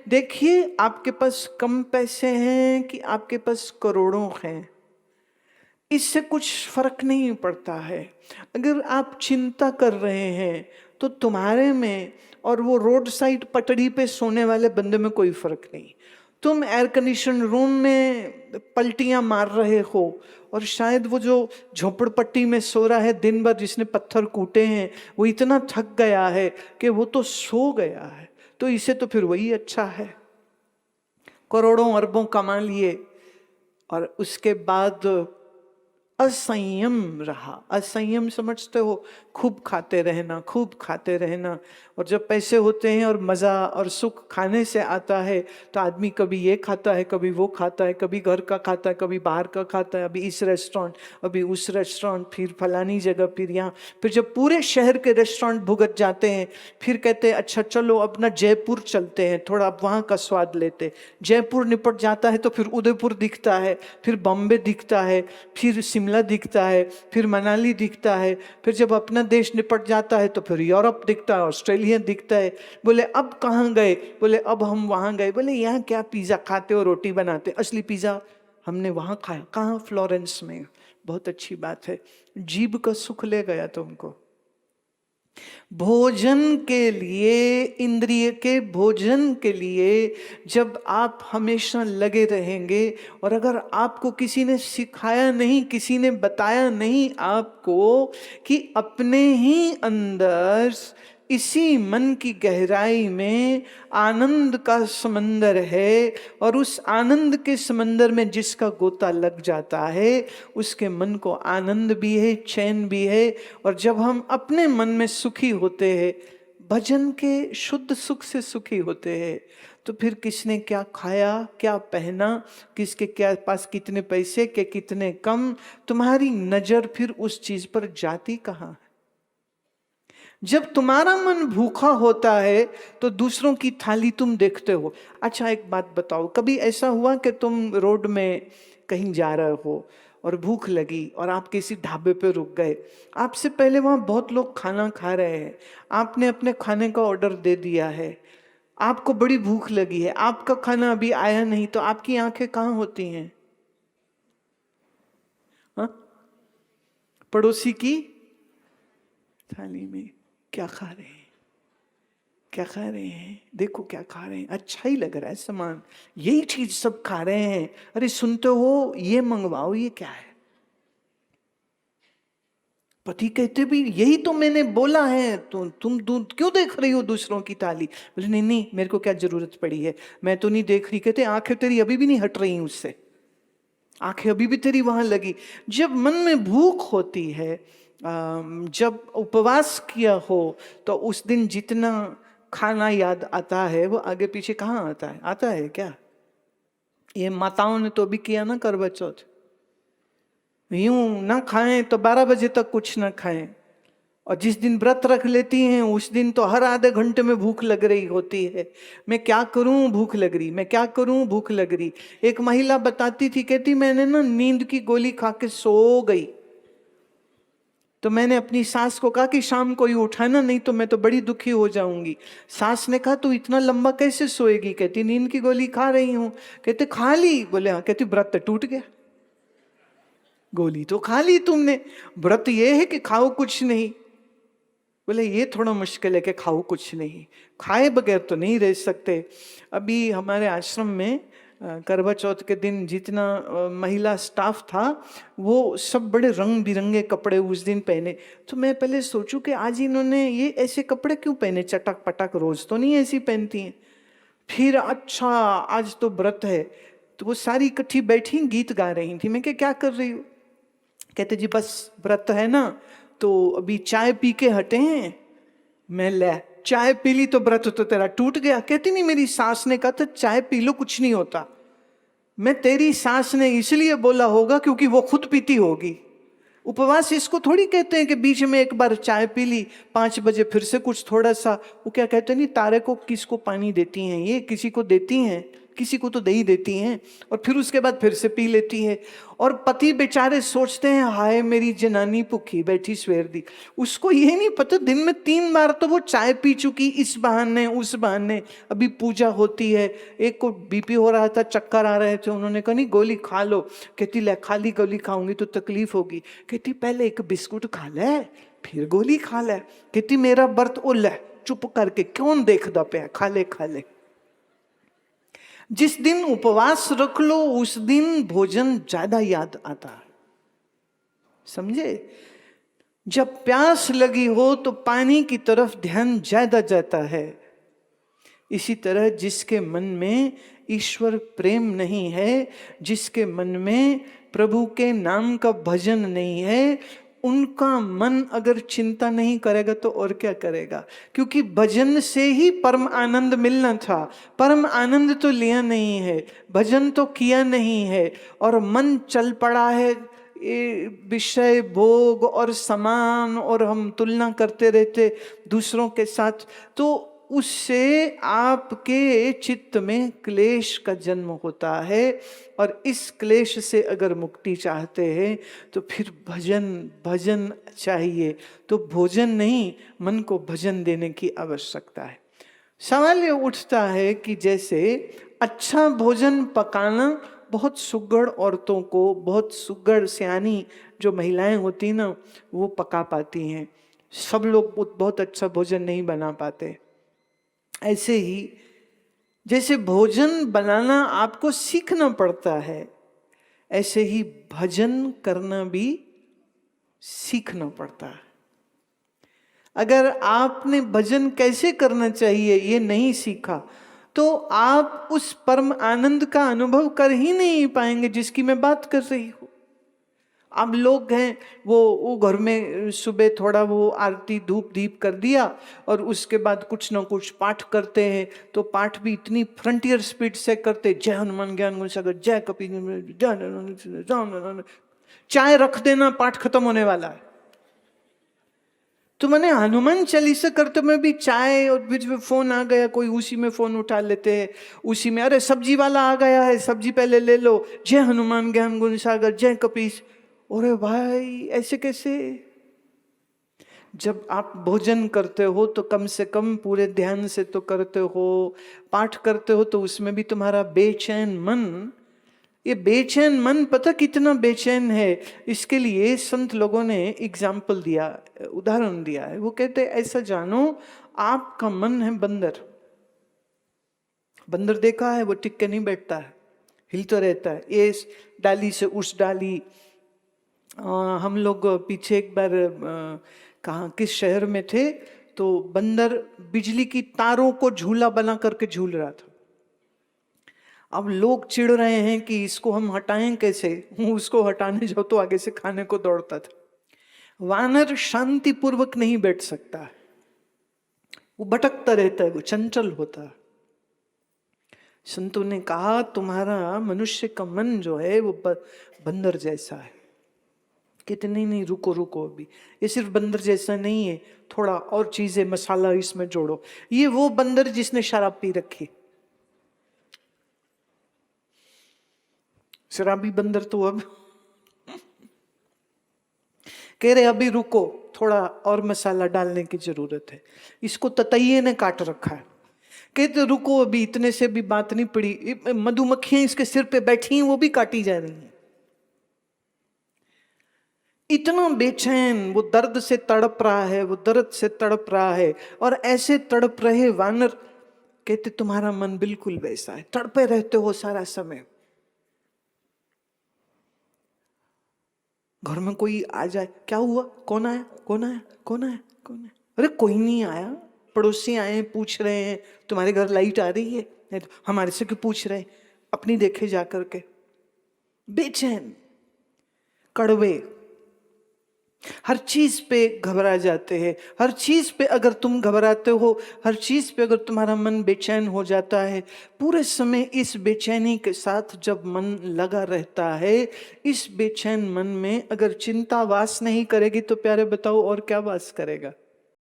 देखिए, आपके पास कम पैसे हैं कि आपके पास करोड़ों हैं, इससे कुछ फर्क नहीं पड़ता है। अगर आप चिंता कर रहे हैं तो तुम्हारे में और वो रोड साइड पटड़ी पे सोने वाले बंदे में कोई फर्क नहीं। तुम एयर कंडीशन रूम में पलटियां मार रहे हो और शायद वो जो झोपड़पट्टी में सो रहा है दिन भर, जिसने पत्थर कूटे हैं, वो इतना थक गया है कि वो तो सो गया है। तो इसे तो फिर वही अच्छा है। करोड़ों अरबों कमा लिए और उसके बाद असंयम रहा। असंयम समझते हो? खूब खाते रहना, खूब खाते रहना। और जब पैसे होते हैं और मज़ा और सुख खाने से आता है तो आदमी कभी ये खाता है, कभी वो खाता है, कभी घर का खाता है, कभी बाहर का खाता है, अभी इस रेस्टोरेंट, अभी उस रेस्टोरेंट, फिर फलानी जगह, फिर यहाँ। फिर जब पूरे शहर के रेस्टोरेंट भुगत जाते हैं फिर कहते हैं अच्छा चलो अपना जयपुर चलते हैं, थोड़ा अब वहाँ का स्वाद लेते। जयपुर निपट जाता है तो फिर उदयपुर दिखता है, फिर बॉम्बे दिखता है, फिर शिमला दिखता है, फिर मनाली दिखता है। फिर जब अपना देश निपट जाता है तो फिर यूरोप दिखता है, ऑस्ट्रेलिया दिखता है। बोले अब कहाँ गए? बोले अब हम वहाँ गए। बोले यहाँ क्या पिज़्ज़ा खाते हो, रोटी बनाते? असली पिज़्ज़ा हमने वहाँ खाया। कहाँ? फ्लोरेंस में। बहुत अच्छी बात है, जीभ का सुख ले गया तुमको। भोजन के लिए, इंद्रिय के भोजन के लिए जब आप हमेशा लगे रहेंगे, और अगर आपको किसी ने सिखाया नहीं, किसी ने बताया नहीं आपको कि अपने ही अंदर इसी मन की गहराई में आनंद का समंदर है, और उस आनंद के समंदर में जिसका गोता लग जाता है उसके मन को आनंद भी है, चैन भी है। और जब हम अपने मन में सुखी होते हैं, भजन के शुद्ध सुख से सुखी होते हैं, तो फिर किसने क्या खाया, क्या पहना, किसके क्या पास कितने पैसे के कितने कम, तुम्हारी नजर फिर उस चीज पर जाती कहाँ है? जब तुम्हारा मन भूखा होता है तो दूसरों की थाली तुम देखते हो। अच्छा एक बात बताओ, कभी ऐसा हुआ कि तुम रोड में कहीं जा रहे हो और भूख लगी और आप किसी ढाबे पे रुक गए, आपसे पहले वहां बहुत लोग खाना खा रहे हैं, आपने अपने खाने का ऑर्डर दे दिया है, आपको बड़ी भूख लगी है, आपका खाना अभी आया नहीं, तो आपकी आंखें कहाँ होती हैं? हाँ? पड़ोसी की थाली में। क्या खा रहे हैं? क्या खा रहे हैं? देखो क्या खा रहे हैं, अच्छा ही लग रहा है सामान, यही चीज सब खा रहे हैं। अरे सुनते हो, ये मंगवाओ, ये क्या है? पति कहते भी यही तो मैंने बोला है, तो तुम क्यों देख रही हो दूसरों की थाली? बोले नहीं नहीं, मेरे को क्या जरूरत पड़ी है, मैं तो नहीं देख रही। कहते आंखें तेरी अभी भी नहीं हट रही उससे, आंखें अभी भी तेरी वहां लगी। जब मन में भूख होती है, जब उपवास किया हो, तो उस दिन जितना खाना याद आता है वो आगे पीछे कहाँ आता है? आता है क्या? ये माताओं ने तो भी किया ना करवा चौथ। यूं ना खाएं तो 12 बजे तक कुछ ना खाएं, और जिस दिन व्रत रख लेती हैं उस दिन तो हर आधे घंटे में भूख लग रही होती है। मैं क्या करूं, भूख लग रही, मैं क्या करूं, भूख लग रही। एक महिला बताती थी, कहती मैंने ना नींद की गोली खा के सो गई, तो मैंने अपनी सास को कहा कि शाम को ही उठाना, नहीं तो मैं तो बड़ी दुखी हो जाऊंगी। सास ने कहा तू इतना लंबा कैसे सोएगी? कहती नींद की गोली खा रही हूं। कहते खा ली? बोले हाँ। कहती व्रत तो टूट गया, गोली तो खा ली तुमने, व्रत ये है कि खाओ कुछ नहीं। बोले ये थोड़ा मुश्किल है कि खाओ कुछ नहीं, खाए बगैर तो नहीं रह सकते। अभी हमारे आश्रम में करवा चौथ के दिन जितना महिला स्टाफ था वो सब बड़े रंग बिरंगे कपड़े उस दिन पहने। तो मैं पहले सोचूं कि आज इन्होंने ये ऐसे कपड़े क्यों पहने, चटक पटक, रोज तो नहीं ऐसी पहनती हैं। फिर अच्छा आज तो व्रत है, तो वो सारी इकट्ठी बैठी गीत गा रही थी। मैं क्या कर रही हूँ? कहते जी बस व्रत है ना, तो अभी चाय पी के हटे हैं। मैं ले चाय पी ली तो व्रत तो तेरा टूट गया? कहती नहीं, मेरी सास ने कहा था चाय पी लो कुछ नहीं होता। मैं तेरी सास ने इसलिए बोला होगा क्योंकि वो खुद पीती होगी। उपवास इसको थोड़ी कहते हैं कि बीच में एक बार चाय पी ली, 5 बजे फिर से कुछ थोड़ा सा। वो क्या कहते नहीं, तारे को किसको पानी देती हैं, ये किसी को देती हैं? किसी को तो दे ही देती हैं, और फिर उसके बाद फिर से पी लेती है। और पति बेचारे सोचते हैं हाय मेरी जनानी भूखी बैठी सवेर दी। उसको ये नहीं पता दिन में 3 बार तो वो चाय पी चुकी, इस बहाने उस बहाने। अभी पूजा होती है, एक को बीपी हो रहा था, चक्कर आ रहे थे, उन्होंने कहा नहीं गोली खा लो। कहती ले खाली गोली खाऊंगी तो तकलीफ होगी। कहती पहले एक बिस्कुट खा ले फिर गोली खा ले। कहती मेरा बर्त ओ ले चुप करके कौन देखदा पे, खा ले खा ले। जिस दिन उपवास रख लो उस दिन भोजन ज्यादा याद आता है, समझे। जब प्यास लगी हो तो पानी की तरफ ध्यान ज्यादा जाता है। इसी तरह जिसके मन में ईश्वर प्रेम नहीं है, जिसके मन में प्रभु के नाम का भजन नहीं है, उनका मन अगर चिंता नहीं करेगा तो और क्या करेगा। क्योंकि भजन से ही परम आनंद मिलना था, परम आनंद तो लिया नहीं है, भजन तो किया नहीं है, और मन चल पड़ा है विषय भोग और समान, और हम तुलना करते रहते दूसरों के साथ। तो उससे आपके चित्त में क्लेश का जन्म होता है, और इस क्लेश से अगर मुक्ति चाहते हैं तो फिर भजन भजन चाहिए। तो भोजन नहीं, मन को भजन देने की आवश्यकता है। सवाल ये उठता है कि जैसे अच्छा भोजन पकाना बहुत सुगढ़ औरतों को, बहुत सुगढ़ सियानी जो महिलाएं होती ना वो पका पाती हैं, सब लोग बहुत अच्छा भोजन नहीं बना पाते। ऐसे ही जैसे भोजन बनाना आपको सीखना पड़ता है, ऐसे ही भजन करना भी सीखना पड़ता है। अगर आपने भजन कैसे करना चाहिए ये नहीं सीखा तो आप उस परम आनंद का अनुभव कर ही नहीं पाएंगे जिसकी मैं बात कर रही हूँ। अब लोग हैं वो घर में सुबह थोड़ा वो आरती धूप दीप कर दिया और उसके बाद कुछ ना कुछ पाठ करते हैं, तो पाठ भी इतनी फ्रंटियर स्पीड से करते, जय हनुमान ज्ञान गुण सागर, जय कपि, चाय रख देना पाठ खत्म होने वाला है। तो मैंने हनुमान चालीसा करते में भी चाय, और बीच में फोन आ गया कोई, उसी में फोन उठा लेते हैं, उसी में अरे सब्जी वाला आ गया है सब्जी पहले ले लो, जय हनुमान ज्ञान गुण सागर, जय कपीस। अरे भाई ऐसे कैसे। जब आप भोजन करते हो तो कम से कम पूरे ध्यान से तो करते हो, पाठ करते हो तो उसमें भी तुम्हारा बेचैन मन, ये बेचैन मन पता कितना बेचैन है, इसके लिए संत लोगों ने एग्जाम्पल दिया, उदाहरण दिया है। वो कहते ऐसा जानो आपका मन है बंदर। बंदर देखा है, वो टिक के नहीं बैठता है, हिलता रहता है, ये इस डाली से उस डाली। हम लोग पीछे एक बार कहाँ किस शहर में थे, तो बंदर बिजली की तारों को झूला बना करके झूल रहा था। अब लोग चिढ़ रहे हैं कि इसको हम हटाएं कैसे, उसको हटाने जाओ तो आगे से खाने को दौड़ता था। वानर शांति पूर्वक नहीं बैठ सकता है, वो भटकता रहता है, वो चंचल होता है। संतों ने कहा तुम्हारा मनुष्य का मन जो है वो बंदर जैसा है। कहते नहीं नहीं रुको रुको, अभी ये सिर्फ बंदर जैसा नहीं है, थोड़ा और चीजें मसाला इसमें जोड़ो। ये वो बंदर जिसने शराब पी रखी, शराबी बंदर तो अब कह रहे अभी रुको, थोड़ा और मसाला डालने की जरूरत है, इसको ततैये ने काट रखा है। कहते रुको अभी, इतने से भी बात नहीं पड़ी, मधुमक्खियां इसके सिर पे बैठी हैं, वो भी काटी जा रही हैं। इतना बेचैन, वो दर्द से तड़प रहा है, वो दर्द से तड़प रहा है। और ऐसे तड़प रहे वानर, कहते तुम्हारा मन बिल्कुल वैसा है, तड़पे रहते हो सारा समय। घर में कोई आ जाए, क्या हुआ, कौन आया कौन आया कौन आया कौन आया, अरे कोई नहीं आया, पड़ोसी आए पूछ रहे हैं तुम्हारे घर लाइट आ रही है, नहीं तो हमारे से क्यों पूछ रहे, अपनी देखे जा करके। बेचैन, कड़वे, हर चीज पे घबरा जाते हैं। हर चीज पे अगर तुम घबराते हो, हर चीज पे अगर तुम्हारा मन बेचैन हो जाता है, पूरे समय इस बेचैनी के साथ जब मन लगा रहता है, इस बेचैन मन में अगर चिंता वास नहीं करेगी तो प्यारे बताओ और क्या वास करेगा।